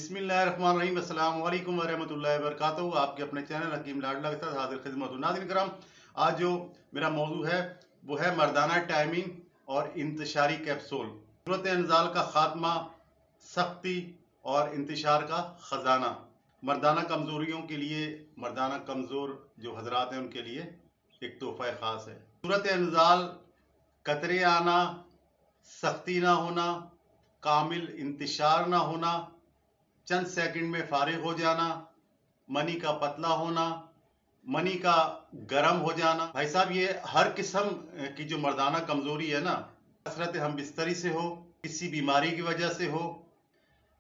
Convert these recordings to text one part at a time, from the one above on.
बिस्मिल्लाहिर्रहमानिर्रहीम। अस्सलाम वालेकुम वरहमतुल्लाहि वबरकातुहू। आपके अपने चैनल हकीम लाडला के साथ हाजिर खिदमत हूं। नाज़रीन करम, आज जो मेरा मौजू है वो है मर्दाना टाइमिंग और इंतशारी कैप्सूल। सूरत इंजाल का खात्मा, सख्ती और इंतशार का खजाना। मर्दाना कमजोरियों के लिए, मर्दाना कमजोर जो हजरात हैं उनके लिए एक तोहफा खास है। सूरत इंजाल, कतरे आना, सख्ती ना होना, कामिल इंतशार ना होना, चंद सेकंड में फारिग हो जाना, मनी का पतला होना, मनी का गर्म हो जाना। भाई साहब, ये हर किस्म की जो मर्दाना कमजोरी है ना, कसरत हम बिस्तरी से हो, किसी बीमारी की वजह से हो,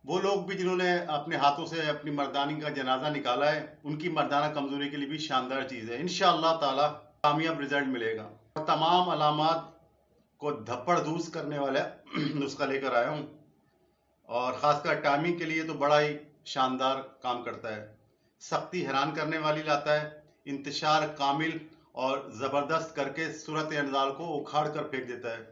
वो लोग भी जिन्होंने अपने हाथों से अपनी मर्दानी का जनाजा निकाला है, उनकी मर्दाना कमजोरी के लिए भी शानदार चीज है। इंशाअल्लाह ताला कामयाब रिजल्ट मिलेगा। और तमाम अलामात को धप्पड़ दूस करने वाला नुस्खा लेकर आया हूं, और खासकर टाइमिंग के लिए तो बड़ा ही शानदार काम करता है। सख्ती हैरान करने वाली लाता है, इंतशार कामिल और ज़बरदस्त करके सूरत इंजाल को उखाड़ कर फेंक देता है।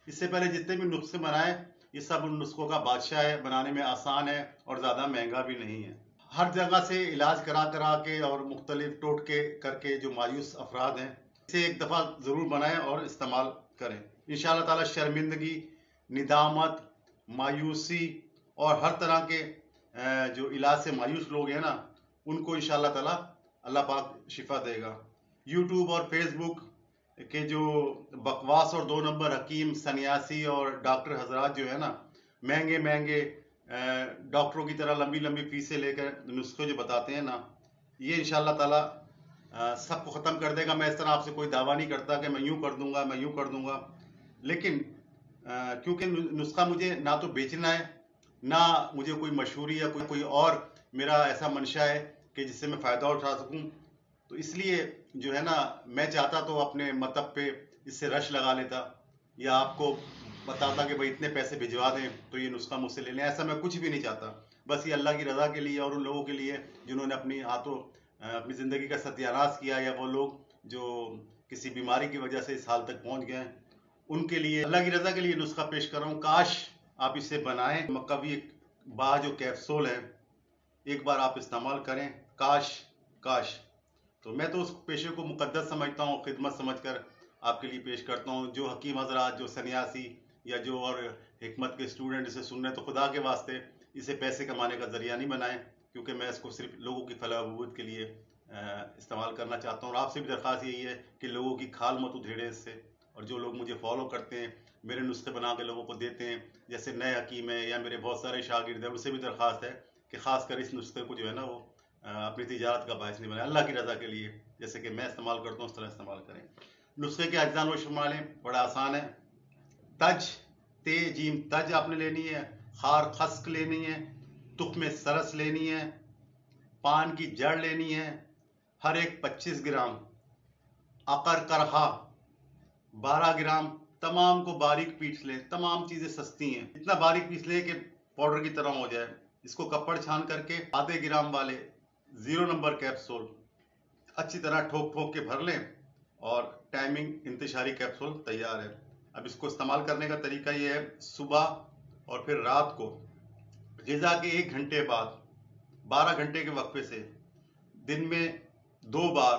इससे पहले जितने भी नुस्खे बनाए, ये सब उन नुस्खों का बादशाह है, बनाने में आसान है और ज़्यादा महंगा भी नहीं है। हर जगह से इलाज करा करा के और मुख्तलिफ टोटके करके जो मायूस अफराद हैं, इसे एक दफ़ा ज़रूर बनाएं और इस्तेमाल करें। इंशाअल्लाह ताला शर्मिंदगी, निदामत, मायूसी और हर तरह के जो इलाज से मायूस लोग हैं ना, उनको इंशाअल्लाह ताला अल्लाह पाक शिफा देगा। यूट्यूब और फेसबुक के जो बकवास और 2 नंबर हकीम, सन्यासी और डॉक्टर हजरात जो है ना, महंगे महंगे डॉक्टरों की तरह लंबी लंबी फीसें लेकर नुस्खे जो बताते हैं ना, ये इंशाअल्लाह ताला सबको ख़त्म कर देगा। मैं इस तरह आपसे कोई दावा नहीं करता कि मैं यूं कर दूंगा, मैं यूं कर दूंगा, लेकिन क्योंकि नुस्खा मुझे ना तो बेचना है, ना मुझे कोई मशहूरी या कोई और मेरा ऐसा मंशा है कि जिससे मैं फ़ायदा उठा सकूं, तो इसलिए जो है ना, मैं चाहता तो अपने मतलब पे इससे रश लगा लेता या आपको बताता कि भाई इतने पैसे भिजवा दें तो ये नुस्खा मुझसे ले लें। ऐसा मैं कुछ भी नहीं चाहता। बस ये अल्लाह की रज़ा के लिए और उन लोगों के लिए जिन्होंने अपनी हाथों अपनी ज़िंदगी का सत्यानाश किया, या वो लोग जो किसी बीमारी की वजह से इस हाल तक पहुँच गए, उनके लिए अल्लाह की रज़ा के लिए नुस्खा पेश कर रहा हूँ। काश आप इसे बनाएं। मक्कावी बा जो कैप्सूल है, एक बार आप इस्तेमाल करें। काश काश। तो मैं तो उस पेशे को मुकद्दस समझता हूँ, खिदमत समझकर आपके लिए पेश करता हूँ। जो हकीम हजरात, जो सन्यासी या जो और हिकमत के स्टूडेंट इसे सुन रहे, तो खुदा के वास्ते इसे पैसे कमाने का जरिया नहीं बनाएं, क्योंकि मैं इसको सिर्फ लोगों की फलाह बहबूद के लिए इस्तेमाल करना चाहता हूँ। और आपसे भी दरख्वास्त यही है कि लोगों की खाल मत उधेड़े इससे। और जो लोग मुझे फॉलो करते हैं, मेरे नुस्खे बना के लोगों को देते हैं, जैसे नए हकीम है या मेरे बहुत सारे शागिर्द हैं, उनसे भी दरख्वास्त है कि खासकर इस नुस्खे को जो है ना, वो अपनी तिजारत का बायस नहीं बनाए। अल्लाह की रज़ा के लिए जैसे कि मैं इस्तेमाल करता हूँ, उस तरह इस्तेमाल करें। नुस्खे के अज्जा व शुमार बड़ा आसान है। तज, ते जीम तज आपने लेनी है, खार खस्क लेनी है, तुख्म सरस लेनी है, पान की जड़ लेनी है, हर एक 25 ग्राम, अकर करहा 12 ग्राम। तमाम को बारीक पीस लें। तमाम चीजें सस्ती हैं, इतना बारीक पीस लें कि पाउडर की तरह हो जाए। इसको कपड़ छान करके आधे ग्राम वाले 0 नंबर कैप्सूल अच्छी तरह ठोक ठोक के भर लें, और टाइमिंग इंतशारी कैप्सूल तैयार है। अब इसको इस्तेमाल करने का तरीका ये है, सुबह और फिर रात को ग़िज़ा के 1 घंटे बाद 12 घंटे के वक्फे से दिन में 2 बार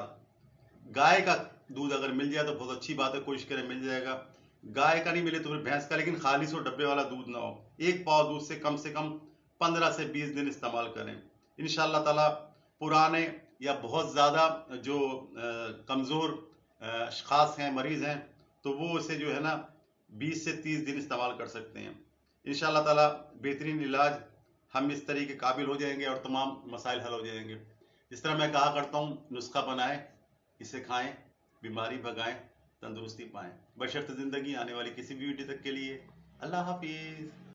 गाय का दूध अगर मिल जाए तो बहुत अच्छी बात है, कोशिश करें मिल जाएगा। गाय का नहीं मिले तो फिर भैंस का, लेकिन खालिश और डब्बे वाला दूध ना हो। 1 पाव दूध से कम 15 से 20 दिन इस्तेमाल करें। इंशाअल्लाह ताला पुराने या बहुत ज़्यादा जो कमज़ोर अशख़ास हैं, मरीज़ हैं, तो वो इसे जो है ना 20 से 30 दिन इस्तेमाल कर सकते हैं। इंशाअल्लाह ताला बेहतरीन इलाज, हम इस तरीके काबिल हो जाएंगे और तमाम मसाइल हल हो जाएंगे। इस तरह मैं कहा करता हूँ, नुस्खा बनाएं, इसे खाएं, बीमारी भगाएं, तंदुरुस्ती पाएं। बशर्ते ज़िंदगी आने वाली किसी भी वीडियो तक के लिए अल्लाह हाफिज़।